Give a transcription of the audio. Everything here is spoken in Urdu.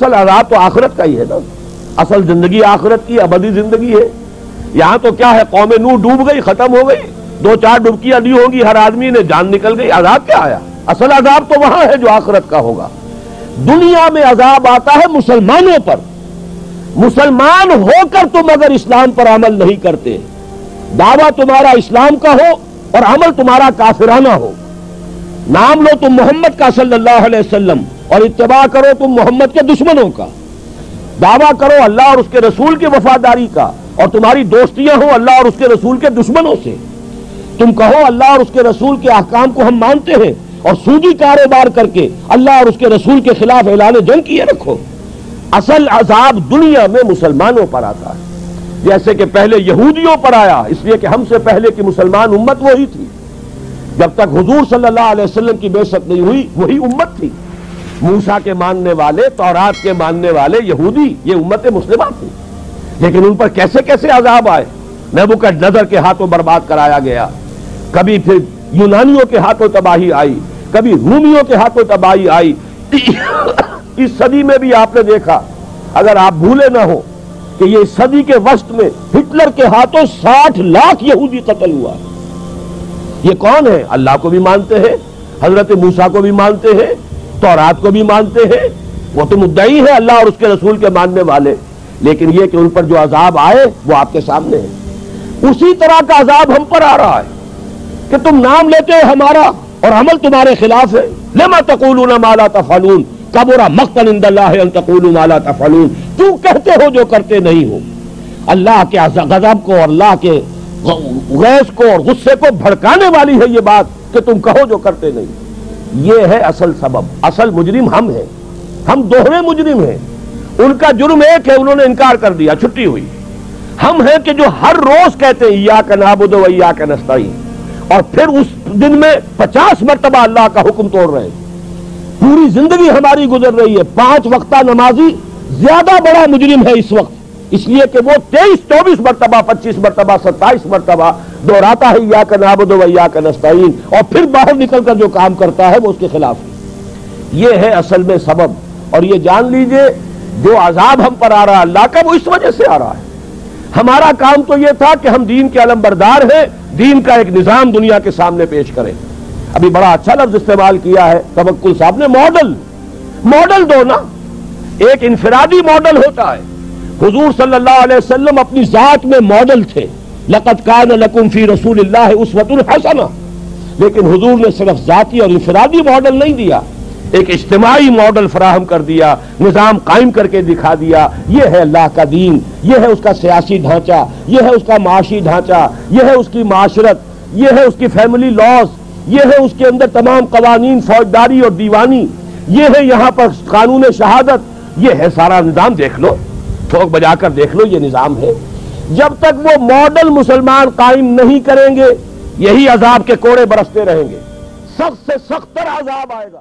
اصل عذاب تو آخرت کا ہی ہے نا، اصل زندگی آخرت کی ابدی زندگی ہے۔ یہاں تو کیا ہے، قوم نوح ڈوب گئی، ختم ہو گئی، 2-4 ڈبکیاں دی ہوں گی ہر آدمی نے، جان نکل گئی، عذاب کیا آیا؟ اصل عذاب تو وہاں ہے جو آخرت کا ہوگا۔ دنیا میں عذاب آتا ہے مسلمانوں پر، مسلمان ہو کر تم اگر اسلام پر عمل نہیں کرتے، دعویٰ تمہارا اسلام کا ہو اور عمل تمہارا کافرانہ ہو، نام لو تم محمد کا صلی اللہ علیہ وسلم اور اتباع کرو تم محمد کے دشمنوں کا، دعویٰ کرو اللہ اور اس کے رسول کی وفاداری کا اور تمہاری دوستیاں ہوں اللہ اور اس کے رسول کے دشمنوں سے، تم کہو اللہ اور اس کے رسول کے احکام کو ہم مانتے ہیں اور سودی کاروبار کر کے اللہ اور اس کے رسول کے خلاف اعلان جنگ کیے رکھو۔ اصل عذاب دنیا میں مسلمانوں پر آتا ہے، جیسے کہ پہلے یہودیوں پر آیا، اس لیے کہ ہم سے پہلے کی مسلمان امت وہی تھی، جب تک حضور صلی اللہ علیہ وسلم کی بعثت نہیں ہوئی وہی امت تھی، موسیٰ کے ماننے والے، تورات کے ماننے والے یہودی، یہ امت مسلمہ تھی، لیکن ان پر کیسے کیسے عذاب آئے، نبوکدنضر کے ہاتھوں برباد کرایا گیا، کبھی پھر یونانیوں کے ہاتھوں تباہی آئی، کبھی رومیوں کے ہاتھوں تباہی آئی۔ اس صدی میں بھی آپ نے دیکھا، اگر آپ بھولے نہ ہو کہ یہ صدی کے وسط میں ہٹلر کے ہاتھوں 60 لاکھ یہودی قتل ہوا۔ یہ کون ہے؟ اللہ کو بھی مانتے ہیں، حضرت موسیٰ کو بھی مانتے ہیں، تورات کو بھی مانتے ہیں، وہ تو مدعی ہیں اللہ اور اس کے رسول کے ماننے والے، لیکن یہ کہ ان پر جو عذاب آئے وہ آپ کے سامنے ہے۔ اسی طرح کا عذاب ہم پر آ رہا ہے کہ تم نام لیتے ہو ہمارا اور عمل تمہارے خلاف ہے۔ لما تقولون ما لا تفعلون کبر مقتا عند اللہ ان تقولوا ما لا تفعلون، کیوں کہتے ہو جو کرتے نہیں ہو؟ اللہ کے غضب کو اور اللہ کے غیظ کو اور غصے کو بھڑکانے والی ہے یہ بات کہ تم کہو جو کرتے نہیں۔ یہ ہے اصل سبب، اصل مجرم ہم ہیں، ہم دوہرے مجرم ہیں۔ ان کا جرم ایک ہے، انہوں نے انکار کر دیا، چھٹی ہوئی۔ ہم ہیں کہ جو ہر روز کہتے ہیں ایاک نعبد و ایاک نستعین، اور پھر اس دن میں 50 مرتبہ اللہ کا حکم توڑ رہے ہیں۔ پوری زندگی ہماری گزر رہی ہے، 5 وقتہ نمازی زیادہ بڑا مجرم ہے اس وقت، اس لیے کہ وہ 23-24 مرتبہ 25 مرتبہ 27 مرتبہ دہراتا ہے ایاک نعبد و ایاک نستعین، اور پھر باہر نکل کر جو کام کرتا ہے وہ اس کے خلاف ہے۔ یہ ہے اصل میں سبب، اور یہ جان لیجئے جو عذاب ہم پر آ رہا ہے اللہ کا وہ اس وجہ سے آ رہا ہے۔ ہمارا کام تو یہ تھا کہ ہم دین کے علم بردار ہیں، دین کا ایک نظام دنیا کے سامنے پیش کریں۔ ابھی بڑا اچھا لفظ استعمال کیا ہے توکل صاحب نے، ماڈل دو نا، ایک انفرادی ماڈل ہوتا ہے۔ حضور صلی اللہ علیہ وسلم اپنی ذات میں ماڈل تھے، لقد کان لکم فی رسول اللہ اسوۃ حسنہ، لیکن حضور نے صرف ذاتی اور انفرادی ماڈل نہیں دیا، ایک اجتماعی ماڈل فراہم کر دیا، نظام قائم کر کے دکھا دیا۔ یہ ہے اللہ کا دین، یہ ہے اس کا سیاسی ڈھانچہ، یہ ہے اس کا معاشی ڈھانچہ، یہ ہے اس کی معاشرت، یہ ہے اس کی فیملی لاز، یہ ہے اس کے اندر تمام قوانین فوجداری اور دیوانی، یہ ہے یہاں پر قانون شہادت، یہ ہے سارا نظام، دیکھ لو، ٹھوک بجا کر دیکھ لو، یہ نظام ہے۔ جب تک وہ ماڈل مسلمان قائم نہیں کریں گے یہی عذاب کے کوڑے برستے رہیں گے، سخت سے سخت تر عذاب آئے گا۔